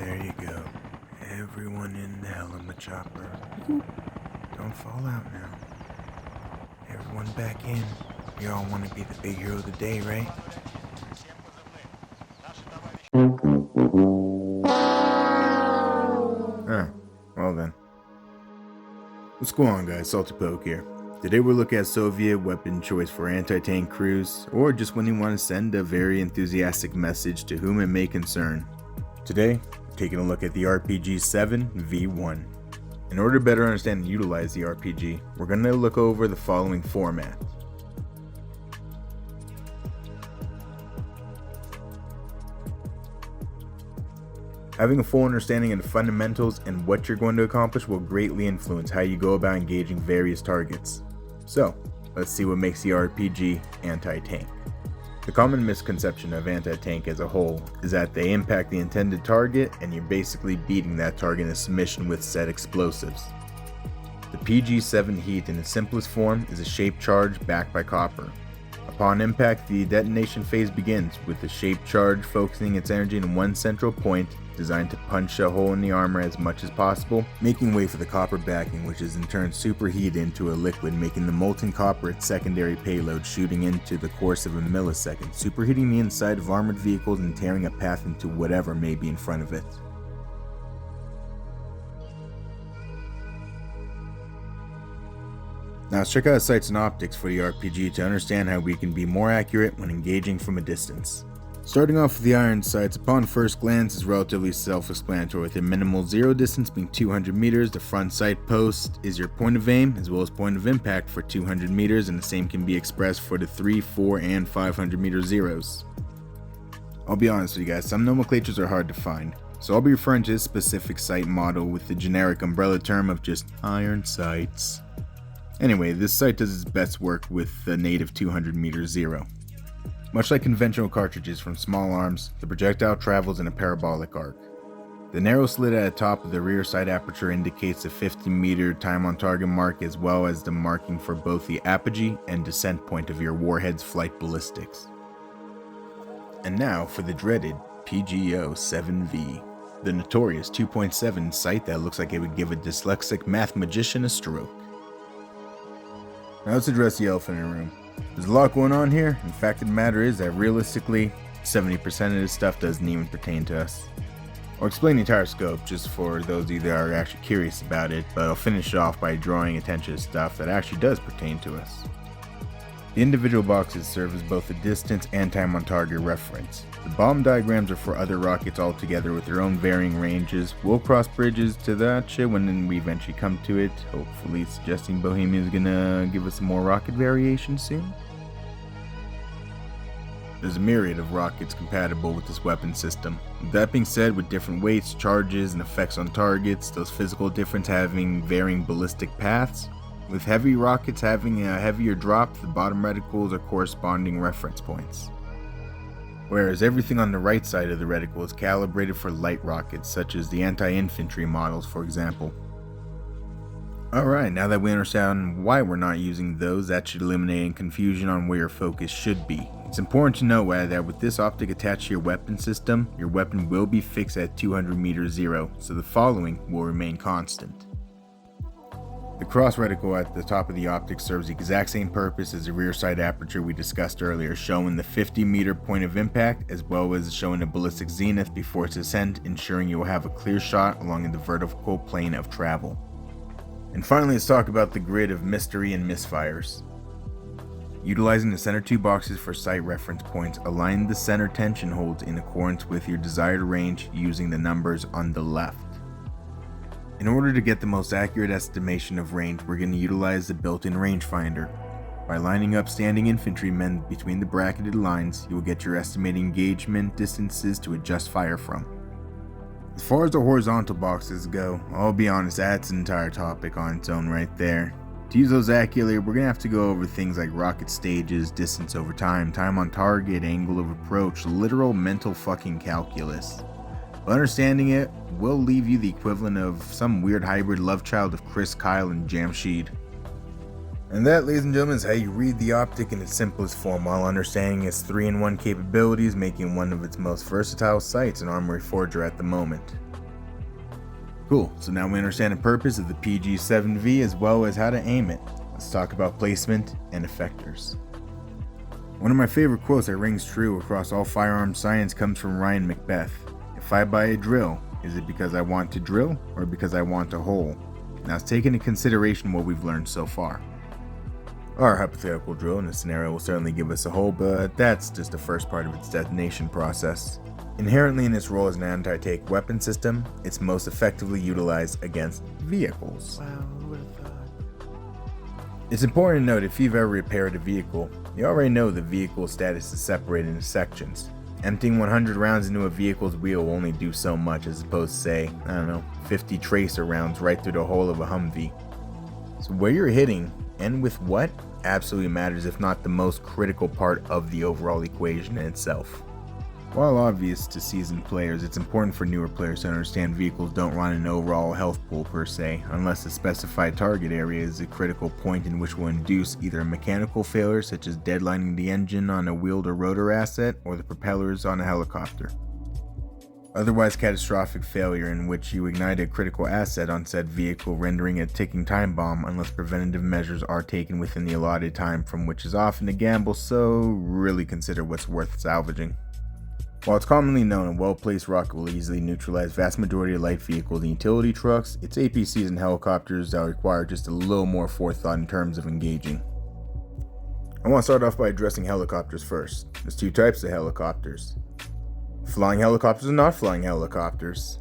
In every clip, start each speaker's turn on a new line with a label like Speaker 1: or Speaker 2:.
Speaker 1: There you go. Everyone in the helmet chopper. Don't fall out now. Everyone back in. You all want to be the big hero of the day, right? Well then. What's going on, guys? Salty Poke here. Today we're looking at Soviet weapon choice for anti-tank crews, or just when you want to send a very enthusiastic message to whom it may concern. Today, we're taking a look at the RPG-7 V1. In order to better understand and utilize the RPG, we're going to look over the following format. Having a full understanding of the fundamentals and what you're going to accomplish will greatly influence how you go about engaging various targets. So, let's see what makes the RPG anti-tank. The common misconception of anti-tank as a whole is that they impact the intended target and you're basically beating that target in submission with said explosives. The PG-7 heat in its simplest form is a shaped charge backed by copper. Upon impact, the detonation phase begins, with the shaped charge focusing its energy in one central point, designed to punch a hole in the armor as much as possible, making way for the copper backing, which is in turn superheated into a liquid, making the molten copper its secondary payload, shooting into the course of a millisecond, superheating the inside of armored vehicles and tearing a path into whatever may be in front of it. Now let's check out the sights and optics for the RPG to understand how we can be more accurate when engaging from a distance. Starting off with the iron sights, upon first glance is relatively self-explanatory, with a minimal zero distance being 200 meters. The front sight post is your point of aim as well as point of impact for 200 meters, and the same can be expressed for the 3, 4, and 500 meter zeros. I'll be honest with you guys, some nomenclatures are hard to find, so I'll be referring to this specific sight model with the generic umbrella term of just iron sights. Anyway, this sight does its best work with the native 200 meter zero. Much like conventional cartridges from small arms, the projectile travels in a parabolic arc. The narrow slit at the top of the rear sight aperture indicates the 50 meter time on target mark, as well as the marking for both the apogee and descent point of your warhead's flight ballistics. And now for the dreaded PG-7V, the notorious 2.7 sight that looks like it would give a dyslexic math magician a stroke. Now let's address the elephant in the room. There's a lot going on here, and the fact of the matter is that realistically, 70% of this stuff doesn't even pertain to us. I'll explain the entire scope just for those of you that are actually curious about it, but I'll finish it off by drawing attention to stuff that actually does pertain to us. The individual boxes serve as both a distance and time on target reference. The bomb diagrams are for other rockets altogether with their own varying ranges. We'll cross bridges to that shit when we eventually come to it, hopefully suggesting Bohemia's gonna give us some more rocket variation soon. There's a myriad of rockets compatible with this weapon system. With that being said, with different weights, charges, and effects on targets, those physical differences having varying ballistic paths, with heavy rockets having a heavier drop, the bottom reticles are corresponding reference points. Whereas everything on the right side of the reticle is calibrated for light rockets, such as the anti-infantry models, for example. Alright, now that we understand why we're not using those, that should eliminate any confusion on where your focus should be. It's important to know that with this optic attached to your weapon system, your weapon will be fixed at 200 meter zero, so the following will remain constant. The cross reticle at the top of the optic serves the exact same purpose as the rear sight aperture we discussed earlier, showing the 50 meter point of impact as well as showing the ballistic zenith before its descent, ensuring you will have a clear shot along the vertical plane of travel. And finally, let's talk about the grid of mystery and misfires. Utilizing the center two boxes for sight reference points, align the center tension holds in accordance with your desired range using the numbers on the left. In order to get the most accurate estimation of range, we're going to utilize the built-in rangefinder. By lining up standing infantrymen between the bracketed lines, you will get your estimated engagement distances to adjust fire from. As far as the horizontal boxes go, I'll be honest, that's an entire topic on its own right there. To use those accurately, we're going to have to go over things like rocket stages, distance over time, time on target, angle of approach, literal mental fucking calculus. But understanding it will leave you the equivalent of some weird hybrid love child of Chris, Kyle, and Jamshed. And that, ladies and gentlemen, is how you read the optic in its simplest form while understanding its 3-in-1 capabilities, making one of its most versatile sights in Arma Reforger at the moment. Cool, so now we understand the purpose of the PG-7V as well as how to aim it. Let's talk about placement and effectors. One of my favorite quotes that rings true across all firearm science comes from Ryan Macbeth. If I buy a drill, is it because I want to drill or because I want a hole? Now let's take into consideration what we've learned so far. Our hypothetical drill in this scenario will certainly give us a hole, but that's just the first part of its detonation process. Inherently in its role as an anti-tank weapon system, it's most effectively utilized against vehicles.
Speaker 2: Wow, who would have thought?
Speaker 1: It's important to note if you've ever repaired a vehicle, you already know the vehicle status is separated into sections. Emptying 100 rounds into a vehicle's wheel will only do so much as opposed to say, 50 tracer rounds right through the hull of a Humvee. So where you're hitting, and with what, absolutely matters, if not the most critical part of the overall equation in itself. While obvious to seasoned players, it's important for newer players to understand vehicles don't run an overall health pool per se, unless the specified target area is a critical point in which will induce either a mechanical failure such as deadlining the engine on a wheeled or rotor asset or the propellers on a helicopter. Otherwise catastrophic failure in which you ignite a critical asset on said vehicle, rendering a ticking time bomb unless preventative measures are taken within the allotted time, from which is often a gamble, so really consider what's worth salvaging. While it's commonly known a well-placed rocket will easily neutralize vast majority of light vehicles and utility trucks, it's APCs and helicopters that require just a little more forethought in terms of engaging. I want to start off by addressing helicopters first. There's two types of helicopters. Flying helicopters and not flying helicopters.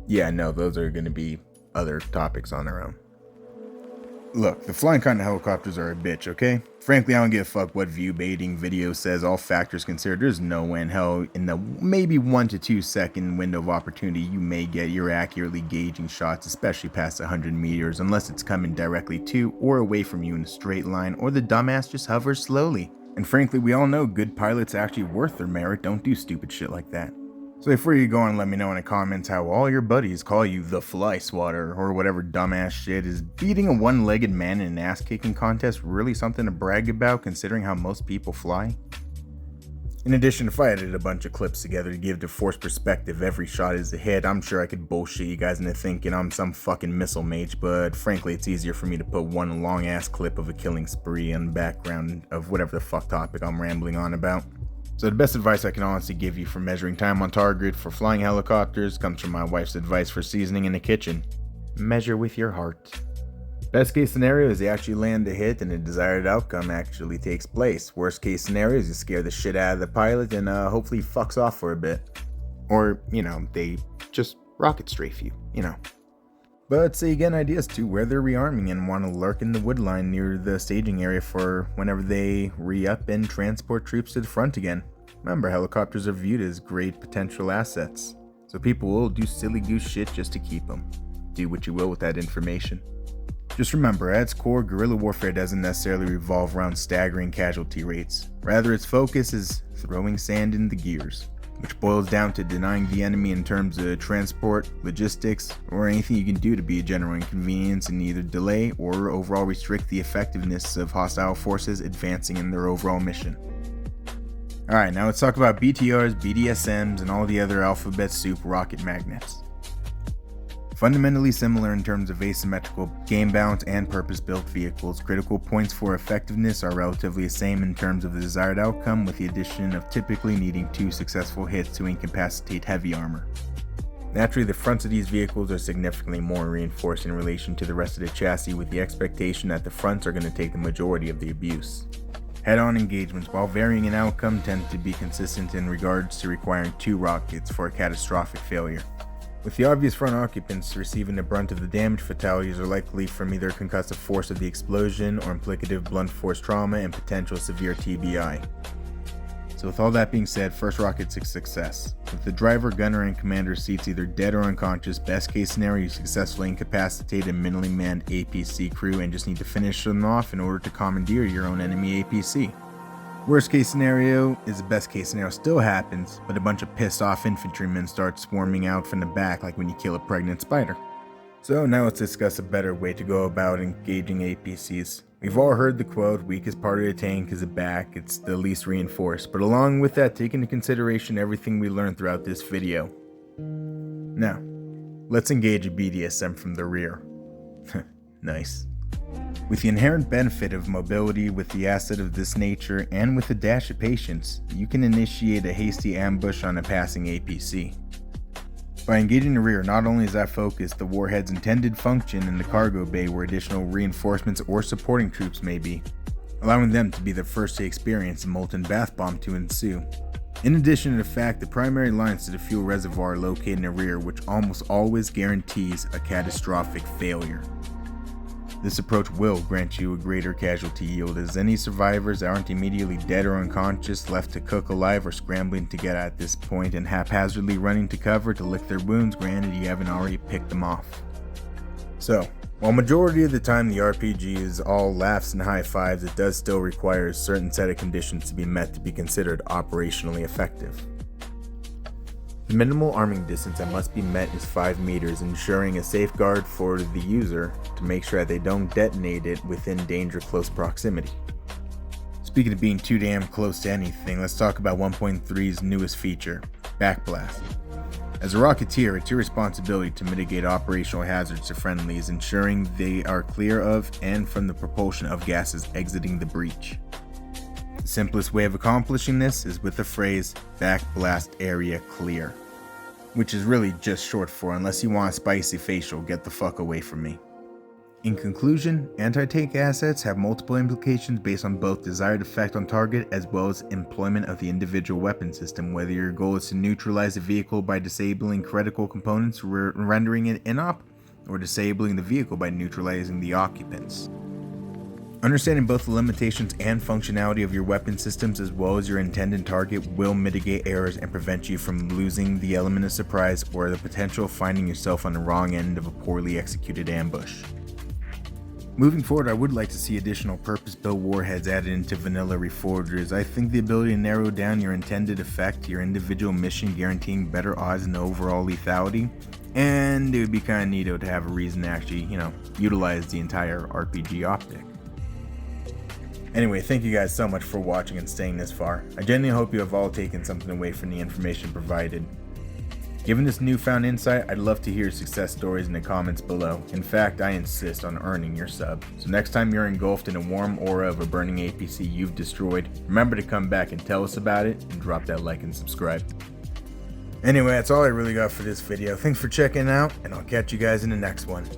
Speaker 1: Yeah, no, those are going to be other topics on their own. Look, the flying kind of helicopters are a bitch, okay? Frankly, I don't give a fuck what view baiting video says, all factors considered. There's no way in hell in the maybe 1 to 2 second window of opportunity you may get you're accurately gauging shots, especially past 100 meters, unless it's coming directly to or away from you in a straight line, or the dumbass just hovers slowly. And frankly, we all know good pilots actually worth their merit don't do stupid shit like that. So before you go on, let me know in the comments how all your buddies call you the fly swatter or whatever dumbass shit. Is beating a one-legged man in an ass-kicking contest really something to brag about considering how most people fly? In addition, if I edited a bunch of clips together to give the force perspective every shot is a hit, I'm sure I could bullshit you guys into thinking I'm some fucking missile mage, but frankly it's easier for me to put one long ass clip of a killing spree in the background of whatever the fuck topic I'm rambling on about. So the best advice I can honestly give you for measuring time on target for flying helicopters comes from my wife's advice for seasoning in the kitchen. Measure with your heart. Best case scenario is they actually land a hit and the desired outcome actually takes place. Worst case scenario is you scare the shit out of the pilot and hopefully fucks off for a bit. Or, they just rocket strafe you, But say you get ideas to where they're rearming and want to lurk in the wood line near the staging area for whenever they re-up and transport troops to the front again. Remember, helicopters are viewed as great potential assets, so people will do silly goose shit just to keep them. Do what you will with that information. Just remember, at its core, guerrilla warfare doesn't necessarily revolve around staggering casualty rates. Rather, its focus is throwing sand in the gears, which boils down to denying the enemy in terms of transport, logistics, or anything you can do to be a general inconvenience and either delay or overall restrict the effectiveness of hostile forces advancing in their overall mission. Alright, now let's talk about BTRs, BDSMs, and all the other alphabet soup rocket magnets. Fundamentally similar in terms of asymmetrical, game-bound, and purpose-built vehicles, critical points for effectiveness are relatively the same in terms of the desired outcome, with the addition of typically needing 2 successful hits to incapacitate heavy armor. Naturally, the fronts of these vehicles are significantly more reinforced in relation to the rest of the chassis, with the expectation that the fronts are going to take the majority of the abuse. Head-on engagements, while varying in outcome, tend to be consistent in regards to requiring 2 rockets for a catastrophic failure. With the obvious front occupants receiving the brunt of the damage, fatalities are likely from either concussive force of the explosion or implicative blunt force trauma and potential severe TBI. So with all that being said, first rocket's a success. With the driver, gunner, and commander seats either dead or unconscious, best case scenario you successfully incapacitate a minimally manned APC crew and just need to finish them off in order to commandeer your own enemy APC. Worst case scenario is the best case scenario still happens, but a bunch of pissed off infantrymen start swarming out from the back like when you kill a pregnant spider. So now let's discuss a better way to go about engaging APCs. We've all heard the quote, weakest part of the tank is the back, it's the least reinforced, but along with that, take into consideration everything we learned throughout this video. Now, Let's engage a BDSM from the rear. Nice. With the inherent benefit of mobility with the asset of this nature and with a dash of patience, you can initiate a hasty ambush on a passing APC. By engaging the rear, not only is that focus the warhead's intended function in the cargo bay where additional reinforcements or supporting troops may be, allowing them to be the first to experience a molten bath bomb to ensue. In addition to the fact the primary lines to the fuel reservoir are located in the rear, which almost always guarantees a catastrophic failure. This approach will grant you a greater casualty yield, as any survivors aren't immediately dead or unconscious, left to cook alive, or scrambling to get at this point and haphazardly running to cover to lick their wounds, granted you haven't already picked them off. So, while majority of the time the RPG is all laughs and high fives, it does still require a certain set of conditions to be met to be considered operationally effective. The minimal arming distance that must be met is 5 meters, ensuring a safeguard for the user to make sure that they don't detonate it within danger close proximity. Speaking of being too damn close to anything, let's talk about 1.3's newest feature, Backblast. As a Rocketeer, it's your responsibility to mitigate operational hazards to friendlies, ensuring they are clear of and from the propulsion of gases exiting the breach. The simplest way of accomplishing this is with the phrase, Backblast Area Clear, which is really just short for unless you want a spicy facial, get the fuck away from me. In conclusion, anti-tank assets have multiple implications based on both desired effect on target as well as employment of the individual weapon system, whether your goal is to neutralize a vehicle by disabling critical components rendering it inop, or disabling the vehicle by neutralizing the occupants. Understanding both the limitations and functionality of your weapon systems as well as your intended target will mitigate errors and prevent you from losing the element of surprise or the potential of finding yourself on the wrong end of a poorly executed ambush. Moving forward, I would like to see additional purpose-built warheads added into vanilla Reforgers. I think the ability to narrow down your intended effect to your individual mission, guaranteeing better odds and overall lethality, and it would be kind of neato to have a reason to actually, utilize the entire RPG optic. Anyway, thank you guys so much for watching and staying this far. I genuinely hope you have all taken something away from the information provided. Given this newfound insight, I'd love to hear success stories in the comments below. In fact, I insist on earning your sub. So next time you're engulfed in a warm aura of a burning APC you've destroyed, remember to come back and tell us about it and drop that like and subscribe. Anyway, that's all I really got for this video. Thanks for checking out, and I'll catch you guys in the next one.